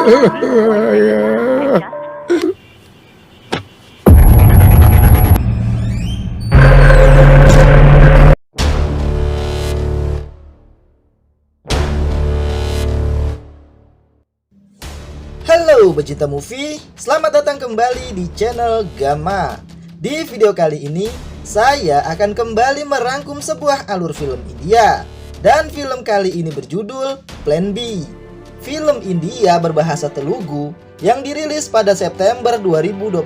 Halo pecinta movie, selamat datang kembali di channel Gamma. Di video kali ini, saya akan kembali merangkum sebuah alur film India. Dan film kali ini berjudul Plan B. Film India berbahasa Telugu yang dirilis pada September 2021.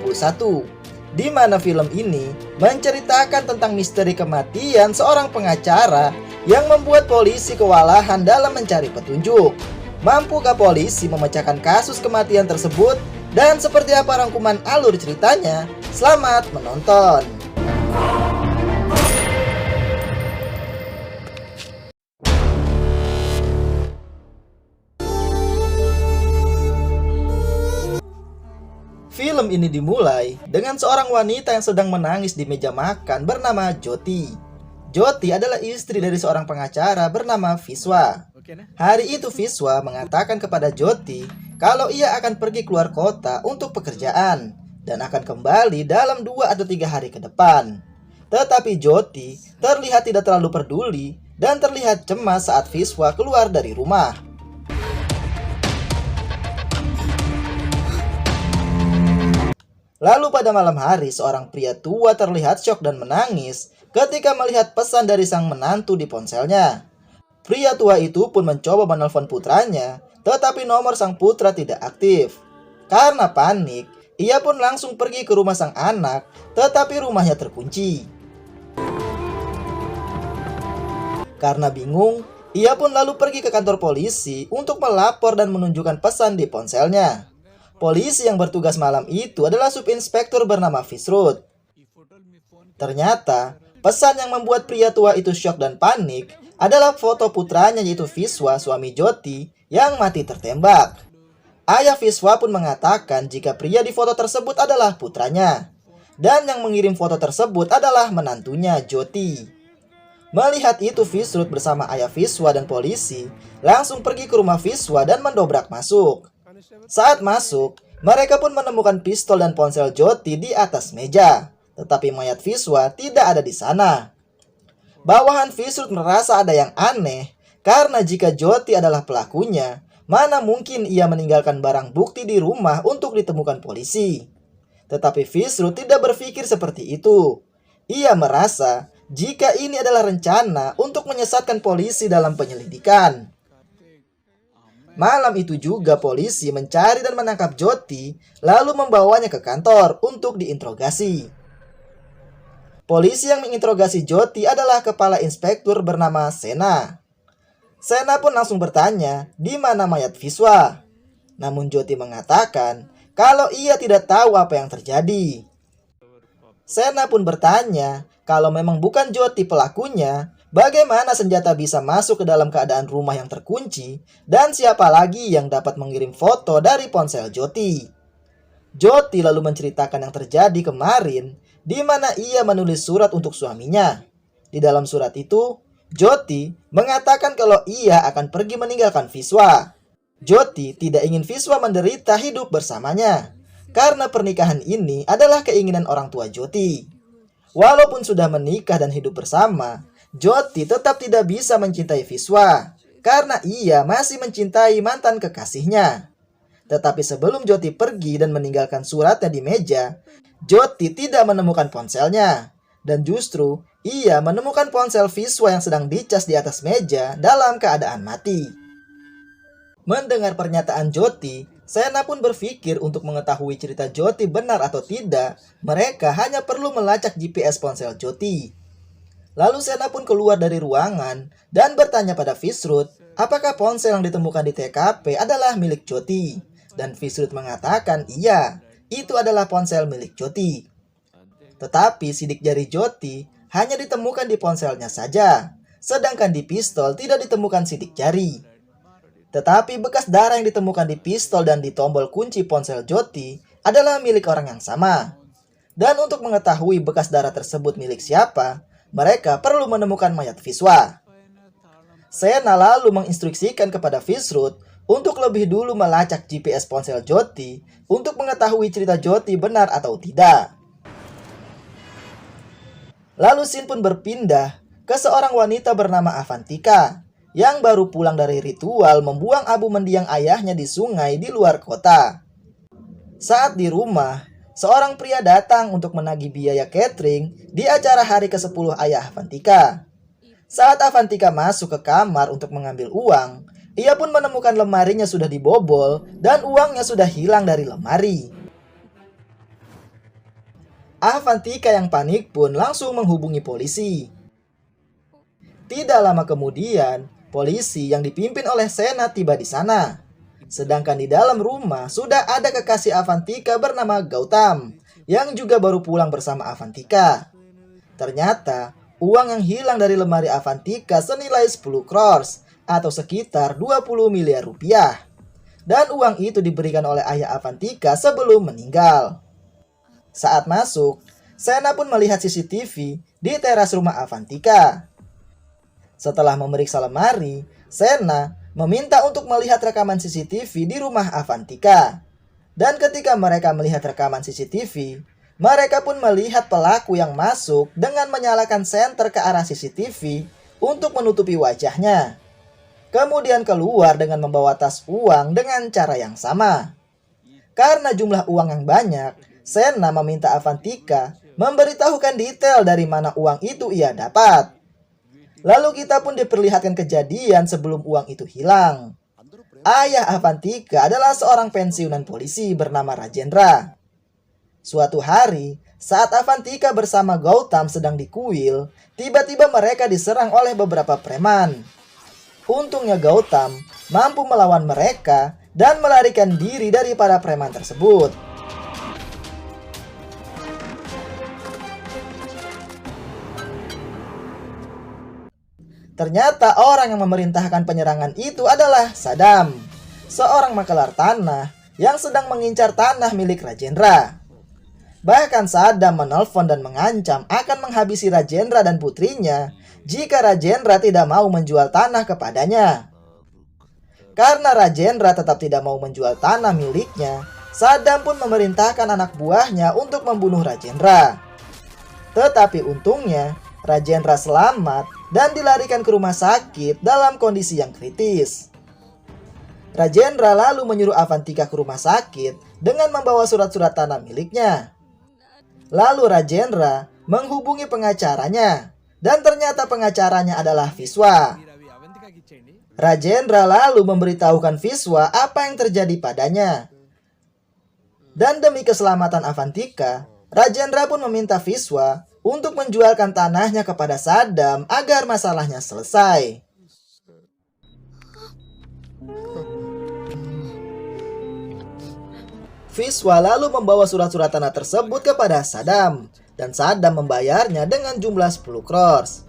Di mana film ini menceritakan tentang misteri kematian seorang pengacara yang membuat polisi kewalahan dalam mencari petunjuk. Mampukah polisi memecahkan kasus kematian tersebut? Dan seperti apa rangkuman alur ceritanya? Selamat menonton! Film ini dimulai dengan seorang wanita yang sedang menangis di meja makan bernama Jyoti. Jyoti adalah istri dari seorang pengacara bernama Viswa. Hari itu Viswa mengatakan kepada Jyoti kalau ia akan pergi keluar kota untuk pekerjaan dan akan kembali dalam 2 atau 3 hari ke depan. Tetapi Jyoti terlihat tidak terlalu peduli dan terlihat cemas saat Viswa keluar dari rumah. Lalu pada malam hari seorang pria tua terlihat syok dan menangis ketika melihat pesan dari sang menantu di ponselnya. Pria tua itu pun mencoba menelpon putranya, tetapi nomor sang putra tidak aktif. Karena panik, ia pun langsung pergi ke rumah sang anak, tetapi rumahnya terkunci. Karena bingung, ia pun lalu pergi ke kantor polisi untuk melapor dan menunjukkan pesan di ponselnya. Polisi yang bertugas malam itu adalah subinspektur bernama Fisrut. Ternyata, pesan yang membuat pria tua itu syok dan panik adalah foto putranya yaitu Viswa, suami Jyoti, yang mati tertembak. Ayah Viswa pun mengatakan jika pria di foto tersebut adalah putranya. Dan yang mengirim foto tersebut adalah menantunya, Jyoti. Melihat itu Fisrut bersama ayah Viswa dan polisi langsung pergi ke rumah Viswa dan mendobrak masuk. Saat masuk, mereka pun menemukan pistol dan ponsel Jyoti di atas meja. Tetapi mayat Viswa tidak ada di sana. Bawahan Fisrut merasa ada yang aneh, karena jika Jyoti adalah pelakunya, mana mungkin ia meninggalkan barang bukti di rumah untuk ditemukan polisi. Tetapi Fisrut tidak berpikir seperti itu. Ia merasa jika ini adalah rencana untuk menyesatkan polisi dalam penyelidikan. Malam itu juga polisi mencari dan menangkap Jyoti, lalu membawanya ke kantor untuk diinterogasi. Polisi yang menginterogasi Jyoti adalah kepala inspektur bernama Sena. Sena pun langsung bertanya, di mana mayat Viswa? Namun Jyoti mengatakan kalau ia tidak tahu apa yang terjadi. Sena pun bertanya, kalau memang bukan Jyoti pelakunya, bagaimana senjata bisa masuk ke dalam keadaan rumah yang terkunci, dan siapa lagi yang dapat mengirim foto dari ponsel Jyoti? Jyoti lalu menceritakan yang terjadi kemarin, di mana ia menulis surat untuk suaminya. Di dalam surat itu, Jyoti mengatakan kalau ia akan pergi meninggalkan Viswa. Jyoti tidak ingin Viswa menderita hidup bersamanya, karena pernikahan ini adalah keinginan orang tua Jyoti. Walaupun sudah menikah dan hidup bersama, Jyoti tetap tidak bisa mencintai Viswa, karena ia masih mencintai mantan kekasihnya. Tetapi sebelum Jyoti pergi dan meninggalkan suratnya di meja, Jyoti tidak menemukan ponselnya. Dan justru, ia menemukan ponsel Viswa yang sedang dicas di atas meja dalam keadaan mati. Mendengar pernyataan Jyoti, Sena pun berpikir untuk mengetahui cerita Jyoti benar atau tidak, mereka hanya perlu melacak GPS ponsel Jyoti. Lalu Sena pun keluar dari ruangan dan bertanya pada Fisrut, apakah ponsel yang ditemukan di TKP adalah milik Jyoti? Dan Fisrut mengatakan iya, itu adalah ponsel milik Jyoti. Tetapi sidik jari Jyoti hanya ditemukan di ponselnya saja, sedangkan di pistol tidak ditemukan sidik jari. Tetapi bekas darah yang ditemukan di pistol dan di tombol kunci ponsel Jyoti adalah milik orang yang sama. Dan untuk mengetahui bekas darah tersebut milik siapa, mereka perlu menemukan mayat Viswa. Sena lalu menginstruksikan kepada Fisrud untuk lebih dulu melacak GPS ponsel Jyoti untuk mengetahui cerita Jyoti benar atau tidak. Lalu scene pun berpindah ke seorang wanita bernama Avantika yang baru pulang dari ritual membuang abu mendiang ayahnya di sungai di luar kota. Saat di rumah, seorang pria datang untuk menagih biaya catering di acara hari ke-10 ayah Avantika. Saat Avantika masuk ke kamar untuk mengambil uang, ia pun menemukan lemarinya sudah dibobol dan uangnya sudah hilang dari lemari. Avantika yang panik pun langsung menghubungi polisi. Tidak lama kemudian, polisi yang dipimpin oleh Sena tiba di sana. Sedangkan di dalam rumah sudah ada kekasih Avantika bernama Gautam yang juga baru pulang bersama Avantika. Ternyata uang yang hilang dari lemari Avantika senilai 10 crores atau sekitar 20 miliar rupiah. Dan uang itu diberikan oleh ayah Avantika sebelum meninggal. Saat masuk, Sena pun melihat CCTV di teras rumah Avantika. Setelah memeriksa lemari, Sena meminta untuk melihat rekaman CCTV di rumah Avantika. Dan ketika mereka melihat rekaman CCTV, mereka pun melihat pelaku yang masuk dengan menyalakan senter ke arah CCTV untuk menutupi wajahnya. Kemudian keluar dengan membawa tas uang dengan cara yang sama. Karena jumlah uang yang banyak, Sena meminta Avantika memberitahukan detail dari mana uang itu ia dapat. Lalu kita pun diperlihatkan kejadian sebelum uang itu hilang. Ayah Avantika adalah seorang pensiunan polisi bernama Rajendra. Suatu hari, saat Avantika bersama Gautam sedang di kuil, tiba-tiba mereka diserang oleh beberapa preman. Untungnya Gautam mampu melawan mereka dan melarikan diri dari para preman tersebut. Ternyata orang yang memerintahkan penyerangan itu adalah Saddam, seorang makelar tanah yang sedang mengincar tanah milik Rajendra. Bahkan Saddam menelpon dan mengancam akan menghabisi Rajendra dan putrinya jika Rajendra tidak mau menjual tanah kepadanya. Karena Rajendra tetap tidak mau menjual tanah miliknya, Saddam pun memerintahkan anak buahnya untuk membunuh Rajendra. Tetapi untungnya, Rajendra selamat dan dilarikan ke rumah sakit dalam kondisi yang kritis. Rajendra lalu menyuruh Avantika ke rumah sakit dengan membawa surat-surat tanah miliknya. Lalu Rajendra menghubungi pengacaranya, dan ternyata pengacaranya adalah Viswa. Rajendra lalu memberitahukan Viswa apa yang terjadi padanya. Dan demi keselamatan Avantika, Rajendra pun meminta Viswa untuk menjualkan tanahnya kepada Saddam agar masalahnya selesai. Viswa lalu membawa surat-surat tanah tersebut kepada Saddam, dan Saddam membayarnya dengan jumlah 10 crores.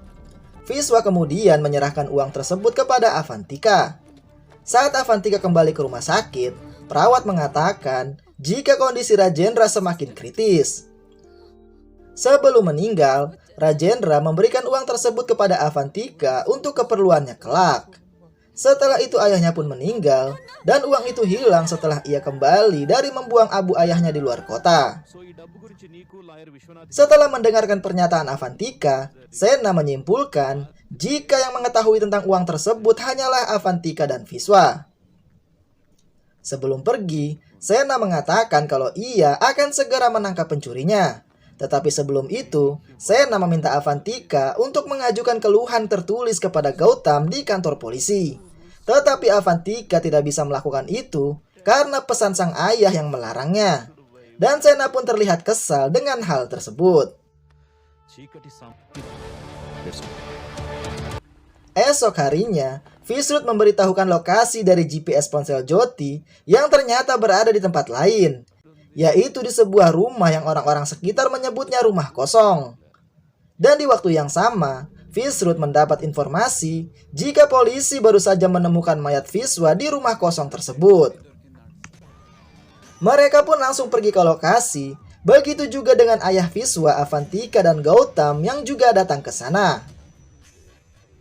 Viswa kemudian menyerahkan uang tersebut kepada Avantika. Saat Avantika kembali ke rumah sakit, perawat mengatakan jika kondisi Rajendra semakin kritis. Sebelum meninggal, Rajendra memberikan uang tersebut kepada Avantika untuk keperluannya kelak. Setelah itu ayahnya pun meninggal, dan uang itu hilang setelah ia kembali dari membuang abu ayahnya di luar kota. Setelah mendengarkan pernyataan Avantika, Sena menyimpulkan jika yang mengetahui tentang uang tersebut hanyalah Avantika dan Viswa. Sebelum pergi, Sena mengatakan kalau ia akan segera menangkap pencurinya. Tetapi sebelum itu, Sena meminta Avantika untuk mengajukan keluhan tertulis kepada Gautam di kantor polisi. Tetapi Avantika tidak bisa melakukan itu karena pesan sang ayah yang melarangnya. Dan Sena pun terlihat kesal dengan hal tersebut. Esok harinya, Fisrud memberitahukan lokasi dari GPS ponsel Jyoti yang ternyata berada di tempat lain, yaitu di sebuah rumah yang orang-orang sekitar menyebutnya rumah kosong. Dan di waktu yang sama, Fisrud mendapat informasi jika polisi baru saja menemukan mayat Viswa di rumah kosong tersebut. Mereka pun langsung pergi ke lokasi, begitu juga dengan ayah Viswa, Avantika, dan Gautam yang juga datang ke sana.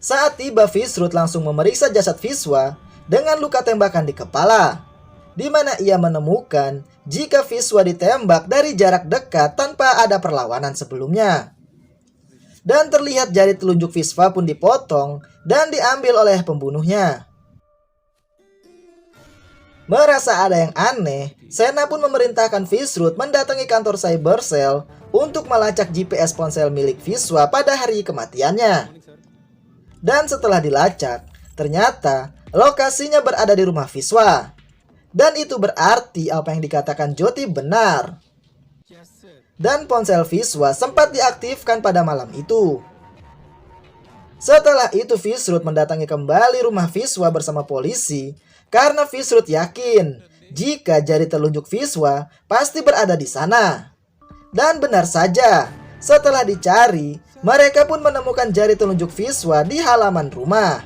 Saat tiba, Fisrud langsung memeriksa jasad Viswa dengan luka tembakan di kepala, di mana ia menemukan jika Viswa ditembak dari jarak dekat tanpa ada perlawanan sebelumnya. Dan terlihat jari telunjuk Viswa pun dipotong dan diambil oleh pembunuhnya. Merasa ada yang aneh, Sena pun memerintahkan Fisrud mendatangi kantor Cybercell untuk melacak GPS ponsel milik Viswa pada hari kematiannya. Dan setelah dilacak, ternyata lokasinya berada di rumah Viswa. Dan itu berarti apa yang dikatakan Jyoti benar. Dan ponsel Viswa sempat diaktifkan pada malam itu. Setelah itu Fisrud mendatangi kembali rumah Viswa bersama polisi karena Fisrud yakin jika jari telunjuk Viswa pasti berada di sana. Dan benar saja, setelah dicari, mereka pun menemukan jari telunjuk Viswa di halaman rumah.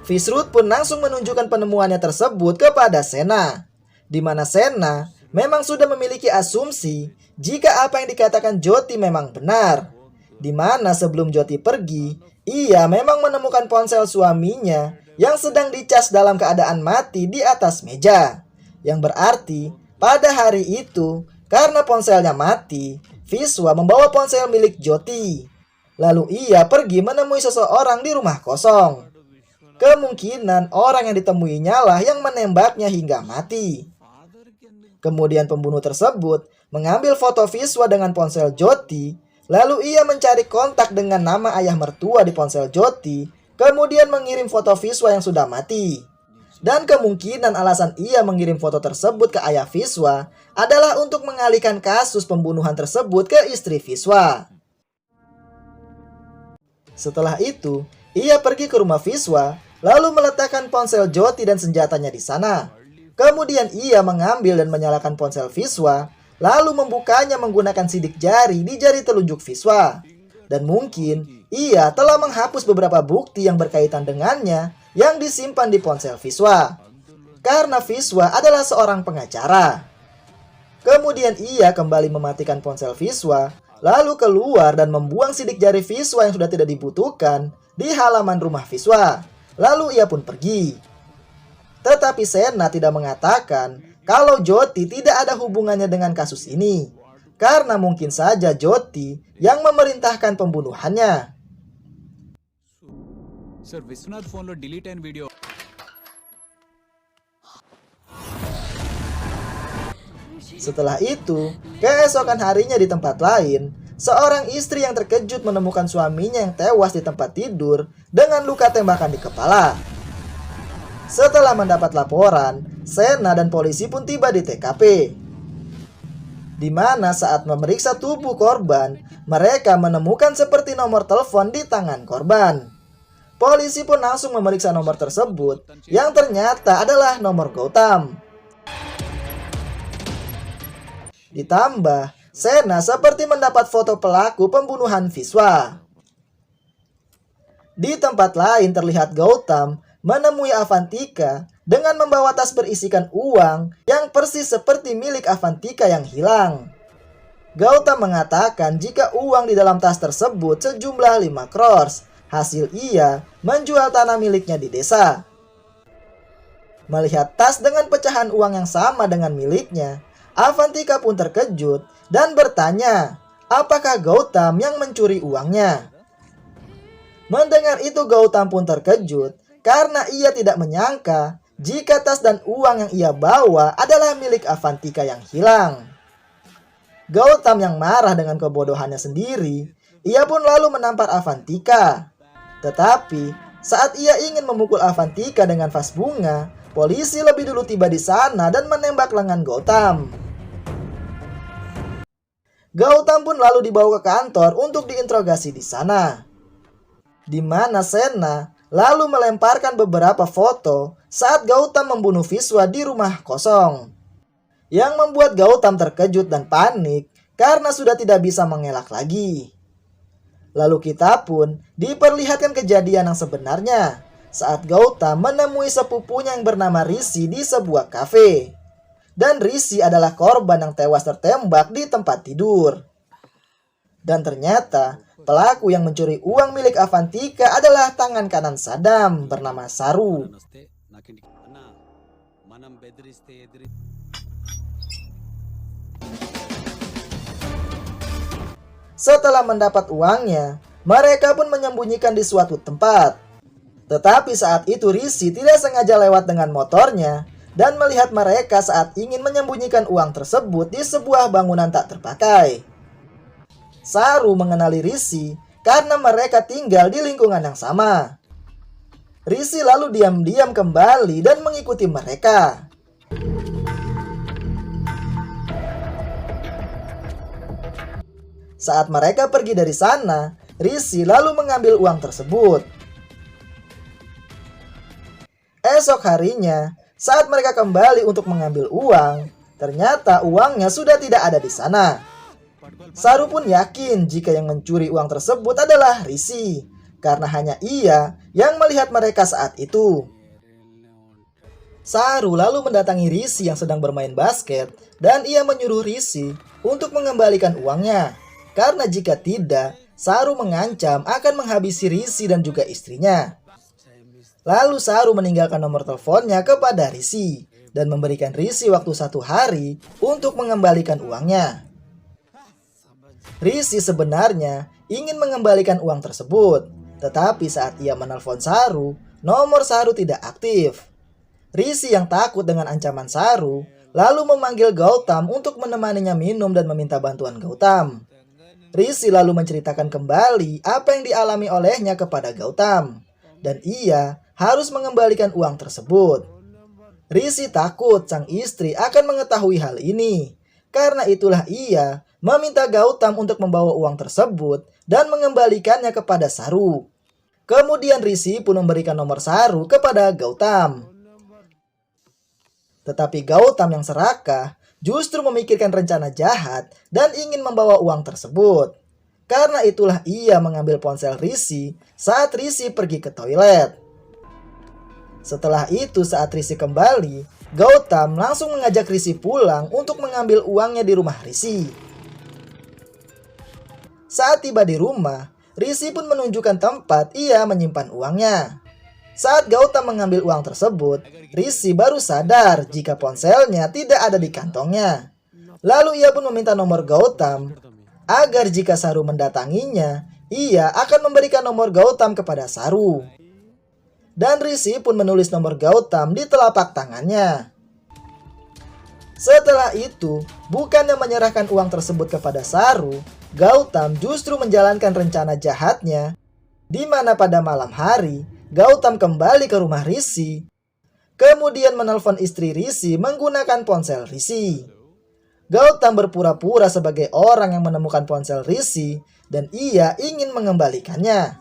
Fisrud pun langsung menunjukkan penemuannya tersebut kepada Sena, di mana Sena memang sudah memiliki asumsi jika apa yang dikatakan Jyoti memang benar. Di mana sebelum Jyoti pergi, ia memang menemukan ponsel suaminya yang sedang dicas dalam keadaan mati di atas meja. Yang berarti pada hari itu, karena ponselnya mati, Viswa membawa ponsel milik Jyoti. Lalu ia pergi menemui seseorang di rumah kosong. Kemungkinan orang yang ditemuinya lah yang menembaknya hingga mati. Kemudian pembunuh tersebut mengambil foto Viswa dengan ponsel Jyoti, lalu ia mencari kontak dengan nama ayah mertua di ponsel Jyoti, kemudian mengirim foto Viswa yang sudah mati. Dan kemungkinan alasan ia mengirim foto tersebut ke ayah Viswa adalah untuk mengalihkan kasus pembunuhan tersebut ke istri Viswa. Setelah itu, ia pergi ke rumah Viswa, lalu meletakkan ponsel Jyoti dan senjatanya di sana. Kemudian ia mengambil dan menyalakan ponsel Viswa, lalu membukanya menggunakan sidik jari di jari telunjuk Viswa. Dan mungkin ia telah menghapus beberapa bukti yang berkaitan dengannya yang disimpan di ponsel Viswa. Karena Viswa adalah seorang pengacara. Kemudian ia kembali mematikan ponsel Viswa, lalu keluar dan membuang sidik jari Viswa yang sudah tidak dibutuhkan di halaman rumah Viswa. Lalu ia pun pergi. Tetapi Sena tidak mengatakan kalau Jyoti tidak ada hubungannya dengan kasus ini, karena mungkin saja Jyoti yang memerintahkan pembunuhannya. Sir, Viswanath phone lo delete and video. Setelah itu, keesokan harinya di tempat lain, seorang istri yang terkejut menemukan suaminya yang tewas di tempat tidur dengan luka tembakan di kepala. Setelah mendapat laporan, Sena dan polisi pun tiba di TKP. Di mana saat memeriksa tubuh korban, mereka menemukan seperti nomor telepon di tangan korban. Polisi pun langsung memeriksa nomor tersebut, yang ternyata adalah nomor Gautam. Ditambah, Sena seperti mendapat foto pelaku pembunuhan Viswa. Di tempat lain terlihat Gautam menemui Avantika dengan membawa tas berisikan uang yang persis seperti milik Avantika yang hilang. Gautam mengatakan jika uang di dalam tas tersebut sejumlah 5 crores, hasil ia menjual tanah miliknya di desa. Melihat tas dengan pecahan uang yang sama dengan miliknya, Avantika pun terkejut dan bertanya, apakah Gautam yang mencuri uangnya? Mendengar itu Gautam pun terkejut karena ia tidak menyangka jika tas dan uang yang ia bawa adalah milik Avantika yang hilang. Gautam yang marah dengan kebodohannya sendiri, ia pun lalu menampar Avantika. Tetapi saat ia ingin memukul Avantika dengan vas bunga, polisi lebih dulu tiba di sana dan menembak lengan Gautam. Gautam pun lalu dibawa ke kantor untuk diinterogasi di sana. Di mana Sena lalu melemparkan beberapa foto saat Gautam membunuh Viswa di rumah kosong. Yang membuat Gautam terkejut dan panik karena sudah tidak bisa mengelak lagi. Lalu kita pun diperlihatkan kejadian yang sebenarnya saat Gautam menemui sepupunya yang bernama Rishi di sebuah kafe. Dan Rishi adalah korban yang tewas tertembak di tempat tidur. Dan ternyata Pelaku yang mencuri uang milik Avantika adalah tangan kanan Saddam bernama Saru. Setelah mendapat uangnya, mereka pun menyembunyikan di suatu tempat. Tetapi saat itu Rishi tidak sengaja lewat dengan motornya dan melihat mereka saat ingin menyembunyikan uang tersebut di sebuah bangunan tak terpakai. Saru mengenali Rishi karena mereka tinggal di lingkungan yang sama. Rishi lalu diam-diam kembali dan mengikuti mereka. Saat mereka pergi dari sana, Rishi lalu mengambil uang tersebut. Esok harinya, saat mereka kembali untuk mengambil uang, ternyata uangnya sudah tidak ada di sana. Saru pun yakin jika yang mencuri uang tersebut adalah Rishi, karena hanya ia yang melihat mereka saat itu. Saru lalu mendatangi Rishi yang sedang bermain basket, dan ia menyuruh Rishi untuk mengembalikan uangnya. Karena jika tidak, Saru mengancam akan menghabisi Rishi dan juga istrinya. Lalu Saru meninggalkan nomor teleponnya kepada Rishi dan memberikan Rishi waktu 1 hari untuk mengembalikan uangnya. Rishi sebenarnya ingin mengembalikan uang tersebut, tetapi saat ia menelpon Saru, nomor Saru tidak aktif. Rishi yang takut dengan ancaman Saru, lalu memanggil Gautam untuk menemaninya minum dan meminta bantuan Gautam. Rishi lalu menceritakan kembali apa yang dialami olehnya kepada Gautam, dan ia harus mengembalikan uang tersebut. Rishi takut sang istri akan mengetahui hal ini, karena itulah ia meminta Gautam untuk membawa uang tersebut dan mengembalikannya kepada Saru. Kemudian Rishi pun memberikan nomor Saru kepada Gautam. Tetapi Gautam yang serakah justru memikirkan rencana jahat dan ingin membawa uang tersebut. Karena itulah ia mengambil ponsel Rishi saat Rishi pergi ke toilet. Setelah itu saat Rishi kembali, Gautam langsung mengajak Rishi pulang untuk mengambil uangnya di rumah Rishi. Saat tiba di rumah, Rishi pun menunjukkan tempat ia menyimpan uangnya. Saat Gautam mengambil uang tersebut, Rishi baru sadar jika ponselnya tidak ada di kantongnya. Lalu ia pun meminta nomor Gautam agar jika Saru mendatanginya, ia akan memberikan nomor Gautam kepada Saru. Dan Rishi pun menulis nomor Gautam di telapak tangannya. Setelah itu, bukannya menyerahkan uang tersebut kepada Saru, Gautam justru menjalankan rencana jahatnya, di mana pada malam hari, Gautam kembali ke rumah Rishi, kemudian menelpon istri Rishi menggunakan ponsel Rishi. Gautam berpura-pura sebagai orang yang menemukan ponsel Rishi dan ia ingin mengembalikannya.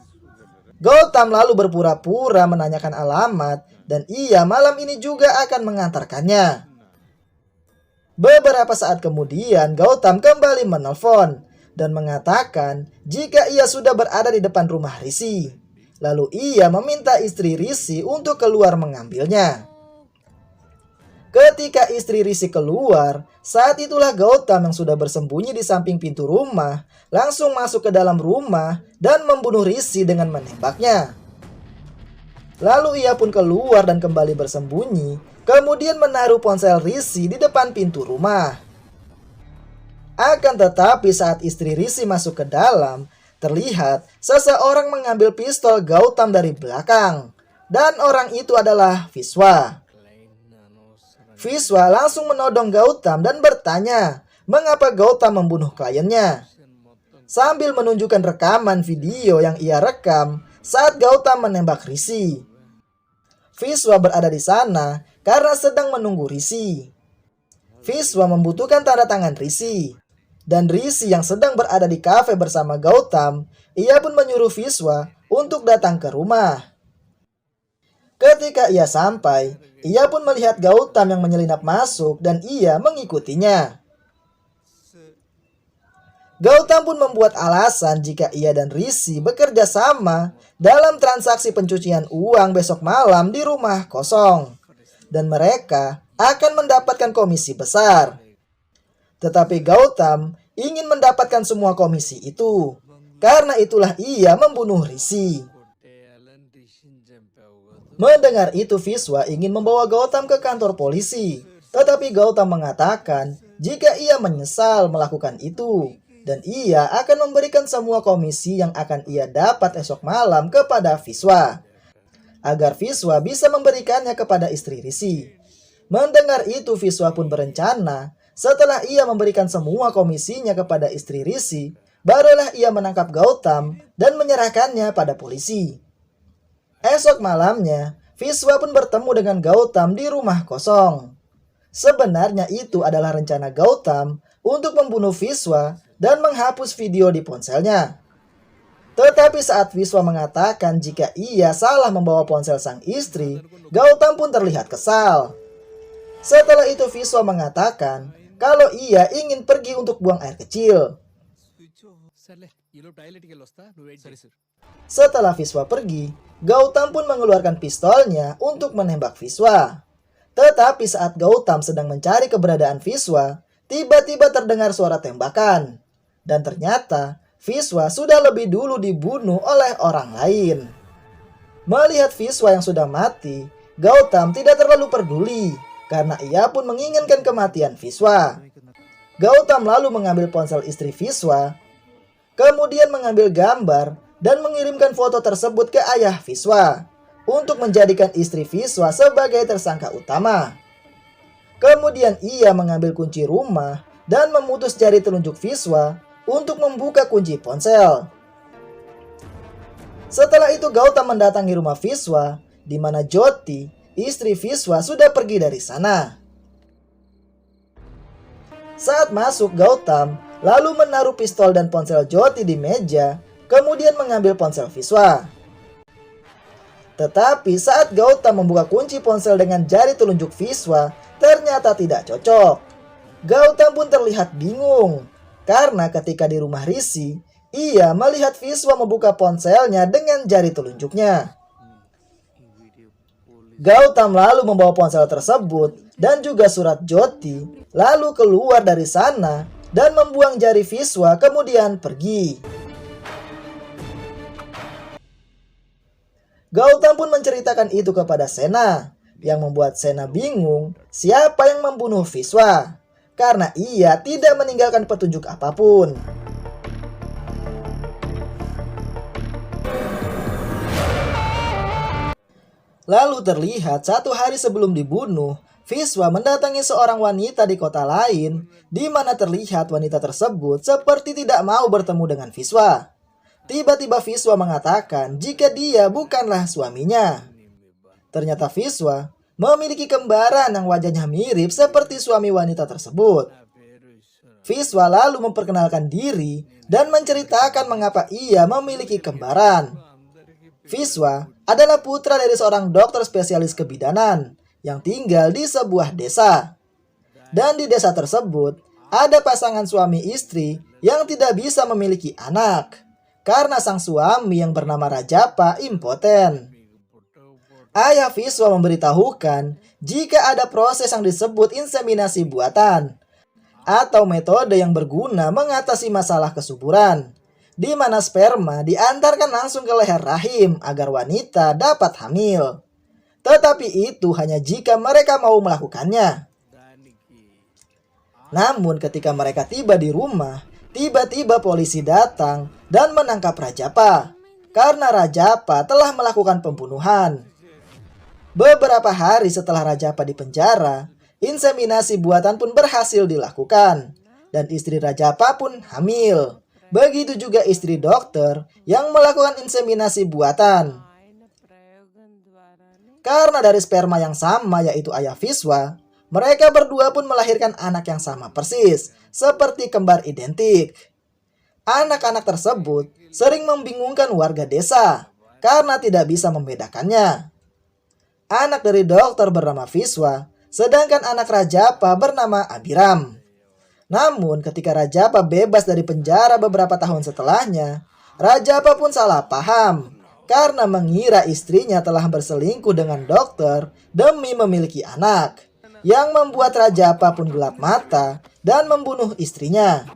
Gautam lalu berpura-pura menanyakan alamat dan ia malam ini juga akan mengantarkannya. Beberapa saat kemudian Gautam kembali menelpon dan mengatakan jika ia sudah berada di depan rumah Rishi. Lalu ia meminta istri Rishi untuk keluar mengambilnya. Ketika istri Rishi keluar, saat itulah Gautam yang sudah bersembunyi di samping pintu rumah, langsung masuk ke dalam rumah dan membunuh Rishi dengan menembaknya. Lalu ia pun keluar dan kembali bersembunyi, kemudian menaruh ponsel Rishi di depan pintu rumah. Akan tetapi saat istri Rishi masuk ke dalam, terlihat seseorang mengambil pistol Gautam dari belakang, dan orang itu adalah Vishwa. Vishwa langsung menodong Gautam dan bertanya, mengapa Gautam membunuh kliennya. Sambil menunjukkan rekaman video yang ia rekam saat Gautam menembak Rishi. Vishwa berada di sana karena sedang menunggu Rishi. Vishwa membutuhkan tanda tangan Rishi. Dan Rishi yang sedang berada di kafe bersama Gautam, ia pun menyuruh Vishwa untuk datang ke rumah. Ketika ia sampai, ia pun melihat Gautam yang menyelinap masuk dan ia mengikutinya. Gautam pun membuat alasan jika ia dan Rishi bekerja sama dalam transaksi pencucian uang besok malam di rumah kosong. Dan mereka akan mendapatkan komisi besar. Tetapi Gautam ingin mendapatkan semua komisi itu. Karena itulah ia membunuh Rishi. Mendengar itu, Vishwa ingin membawa Gautam ke kantor polisi. Tetapi Gautam mengatakan jika ia menyesal melakukan itu, dan ia akan memberikan semua komisi yang akan ia dapat esok malam kepada Vishwa, agar Vishwa bisa memberikannya kepada istri Rishi. Mendengar itu, Vishwa pun berencana setelah ia memberikan semua komisinya kepada istri Rishi, barulah ia menangkap Gautam dan menyerahkannya pada polisi. Esok malamnya, Vishwa pun bertemu dengan Gautam di rumah kosong. Sebenarnya itu adalah rencana Gautam untuk membunuh Vishwa dan menghapus video di ponselnya. Tetapi saat Vishwa mengatakan jika ia salah membawa ponsel sang istri, Gautam pun terlihat kesal. Setelah itu Vishwa mengatakan kalau ia ingin pergi untuk buang air kecil. Setelah Vishwa pergi, Gautam pun mengeluarkan pistolnya untuk menembak Vishwa. Tetapi saat Gautam sedang mencari keberadaan Vishwa, tiba-tiba terdengar suara tembakan. Dan ternyata Vishwa sudah lebih dulu dibunuh oleh orang lain. Melihat Vishwa yang sudah mati, Gautam tidak terlalu peduli karena ia pun menginginkan kematian Vishwa. Gautam lalu mengambil ponsel istri Vishwa, kemudian mengambil gambar dan mengirimkan foto tersebut ke ayah Vishwa untuk menjadikan istri Vishwa sebagai tersangka utama. Kemudian ia mengambil kunci rumah dan memutus jari telunjuk Vishwa untuk membuka kunci ponsel. Setelah itu Gautam mendatangi rumah Vishwa, di mana Jyoti, istri Vishwa, sudah pergi dari sana. Saat masuk, Gautam lalu menaruh pistol dan ponsel Jyoti di meja, kemudian mengambil ponsel Vishwa. Tetapi saat Gautam membuka kunci ponsel dengan jari telunjuk Vishwa, ternyata tidak cocok. Gautam pun terlihat bingung, karena ketika di rumah Rishi, ia melihat Vishwa membuka ponselnya dengan jari telunjuknya. Gautam lalu membawa ponsel tersebut dan juga surat Jyoti, lalu keluar dari sana dan membuang jari Vishwa kemudian pergi. Gautam pun menceritakan itu kepada Sena, yang membuat Sena bingung siapa yang membunuh Vishwa, karena ia tidak meninggalkan petunjuk apapun. Lalu terlihat 1 hari sebelum dibunuh, Vishwa mendatangi seorang wanita di kota lain, di mana terlihat wanita tersebut seperti tidak mau bertemu dengan Vishwa. Tiba-tiba Vishwa mengatakan jika dia bukanlah suaminya. Ternyata Vishwa memiliki kembaran yang wajahnya mirip seperti suami wanita tersebut. Vishwa lalu memperkenalkan diri dan menceritakan mengapa ia memiliki kembaran. Vishwa adalah putra dari seorang dokter spesialis kebidanan yang tinggal di sebuah desa. Dan di desa tersebut ada pasangan suami istri yang tidak bisa memiliki anak karena sang suami yang bernama Rajapa impoten. Ayah Vishwa memberitahukan jika ada proses yang disebut inseminasi buatan atau metode yang berguna mengatasi masalah kesuburan, di mana sperma diantarkan langsung ke leher rahim agar wanita dapat hamil. Tetapi itu hanya jika mereka mau melakukannya. Namun ketika mereka tiba di rumah, tiba-tiba polisi datang dan menangkap Rajapa karena Rajapa telah melakukan pembunuhan. Beberapa hari setelah Rajapa dipenjara, inseminasi buatan pun berhasil dilakukan dan istri Rajapa pun hamil. Begitu juga istri dokter yang melakukan inseminasi buatan. Karena dari sperma yang sama yaitu ayah Vishwa, mereka berdua pun melahirkan anak yang sama persis, seperti kembar identik. Anak-anak tersebut sering membingungkan warga desa karena tidak bisa membedakannya. Anak dari dokter bernama Vishwa, sedangkan anak Rajapa bernama Abiram. Namun ketika Rajapa bebas dari penjara beberapa tahun setelahnya, Rajapa pun salah paham karena mengira istrinya telah berselingkuh dengan dokter demi memiliki anak, yang membuat Rajapa pun gelap mata dan membunuh istrinya.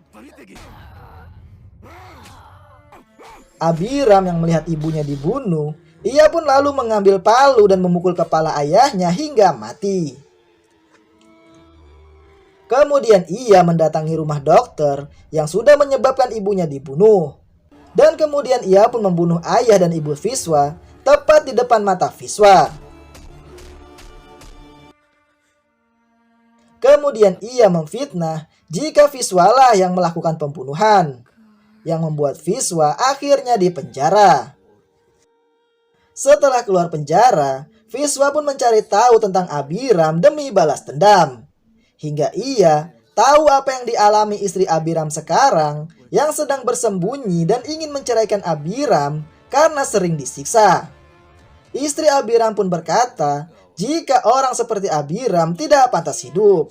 Abiram yang melihat ibunya dibunuh, ia pun lalu mengambil palu dan memukul kepala ayahnya hingga mati. Kemudian ia mendatangi rumah dokter yang sudah menyebabkan ibunya dibunuh. Dan kemudian ia pun membunuh ayah dan ibu Vishwa tepat di depan mata Vishwa. Kemudian ia memfitnah jika Vishwalah yang melakukan pembunuhan, yang membuat Vishwa akhirnya dipenjara. Setelah keluar penjara, Vishwa pun mencari tahu tentang Abiram demi balas dendam. Hingga ia tahu apa yang dialami istri Abiram sekarang yang sedang bersembunyi dan ingin menceraikan Abiram karena sering disiksa. Istri Abiram pun berkata, jika orang seperti Abiram tidak pantas hidup.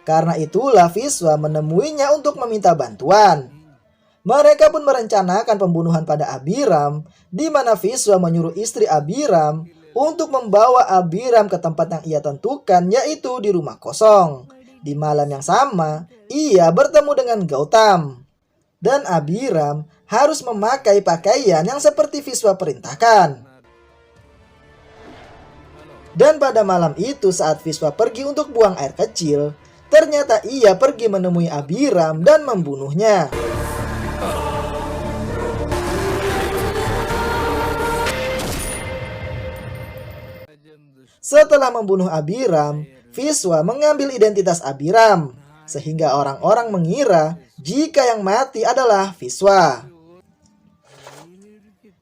Karena itulah Vishwa menemuinya untuk meminta bantuan. Mereka pun merencanakan pembunuhan pada Abiram, di mana Vishwa menyuruh istri Abiram untuk membawa Abiram ke tempat yang ia tentukan, yaitu di rumah kosong. Di malam yang sama, ia bertemu dengan Gautam. Dan Abiram harus memakai pakaian yang seperti Vishwa perintahkan. Dan pada malam itu saat Vishwa pergi untuk buang air kecil, ternyata ia pergi menemui Abiram dan membunuhnya. Setelah membunuh Abiram, Vishwa mengambil identitas Abiram, sehingga orang-orang mengira jika yang mati adalah Vishwa.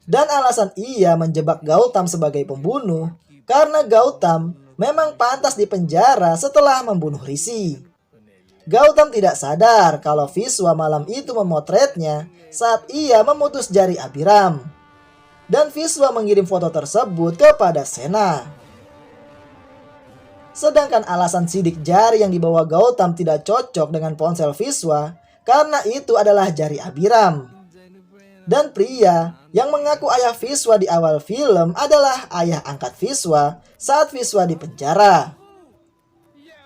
Dan alasan ia menjebak Gautam sebagai pembunuh, karena Gautam memang pantas dipenjara setelah membunuh Rishi. Gautam tidak sadar kalau Vishwa malam itu memotretnya saat ia memutus jari Abiram. Dan Vishwa mengirim foto tersebut kepada Sena. Sedangkan alasan sidik jari yang dibawa Gautam tidak cocok dengan ponsel Vishwa karena itu adalah jari Abiram. Dan pria yang mengaku ayah Vishwa di awal film adalah ayah angkat Vishwa saat Vishwa di penjara.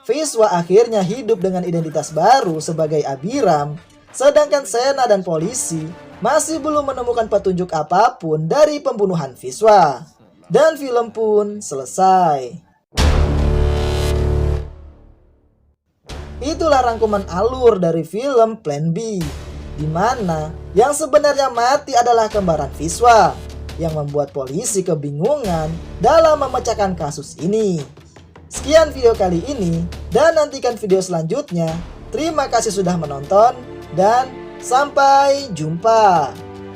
Vishwa akhirnya hidup dengan identitas baru sebagai Abiram, sedangkan Sena dan polisi masih belum menemukan petunjuk apapun dari pembunuhan Vishwa. Dan film pun selesai. Itulah rangkuman alur dari film Plan B, di mana yang sebenarnya mati adalah kembaran Vishwa, yang membuat polisi kebingungan dalam memecahkan kasus ini. Sekian video kali ini, dan nantikan video selanjutnya. Terima kasih sudah menonton, dan sampai jumpa.